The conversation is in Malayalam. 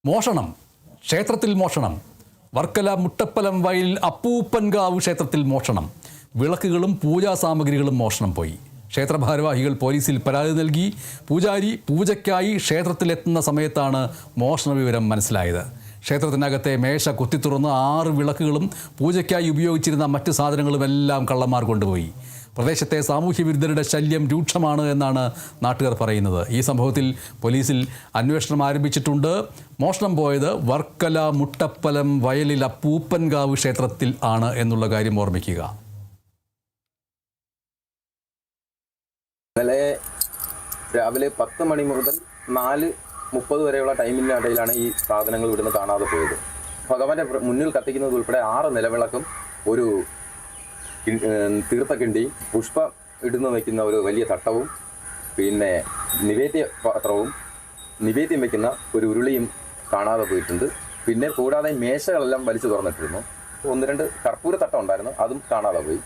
മോഷണം, ക്ഷേത്രത്തിൽ മോഷണം. വർക്കല മുട്ടപ്പലം വയലിൽ അപ്പൂപ്പൻകാവ് ക്ഷേത്രത്തിൽ മോഷണം. വിളക്കുകളും പൂജാ സാമഗ്രികളും മോഷണം പോയി. ക്ഷേത്ര ഭാരവാഹികൾ പോലീസിൽ പരാതി നൽകി. പൂജാരി പൂജയ്ക്കായി ക്ഷേത്രത്തിലെത്തുന്ന സമയത്താണ് മോഷണ വിവരം മനസ്സിലായത്. ക്ഷേത്രത്തിനകത്തെ മേശ കുത്തിത്തുറന്ന് 6 വിളക്കുകളും പൂജയ്ക്കായി ഉപയോഗിച്ചിരുന്ന മറ്റ് സാധനങ്ങളുമെല്ലാം കള്ളന്മാർ കൊണ്ടുപോയി. പ്രദേശത്തെ സാമൂഹ്യ വിരുദ്ധരുടെ ശല്യം രൂക്ഷമാണ് എന്നാണ് നാട്ടുകാർ പറയുന്നത്. ഈ സംഭവത്തിൽ പോലീസിൽ അന്വേഷണം ആരംഭിച്ചിട്ടുണ്ട്. മോഷണം പോയത് വർക്കല മുട്ടപ്പലം വയലിൽ അപ്പൂപ്പൻകാവ് ക്ഷേത്രത്തിൽ ആണ് എന്നുള്ള കാര്യം ഓർമ്മിക്കുക. ഇന്നലെ രാവിലെ 10 മണി മുതൽ 4:30 വരെയുള്ള ടൈമിൻ്റെ ഇടയിലാണ് ഈ സാധനങ്ങൾ ഇവിടുന്ന് കാണാതെ പോയത്. ഭഗവാന്റെ മുന്നിൽ കത്തിക്കുന്നത് ഉൾപ്പെടെ 6 നിലവിളക്കും, ഒരു തീർത്ഥക്കിണ്ടിയും, പുഷ്പം ഇടുന്നു വയ്ക്കുന്ന ഒരു വലിയ തട്ടവും, പിന്നെ നിവേദ്യ പാത്രവും, നിവേദ്യം വയ്ക്കുന്ന ഒരു ഉരുളിയും കാണാതെ പോയിട്ടുണ്ട്. പിന്നെ കൂടാതെ മേശകളെല്ലാം വലിച്ചു തുറന്നിട്ടിരുന്നു. 1-2 കർപ്പൂര തട്ടം ഉണ്ടായിരുന്നു, അതും കാണാതെ പോയി.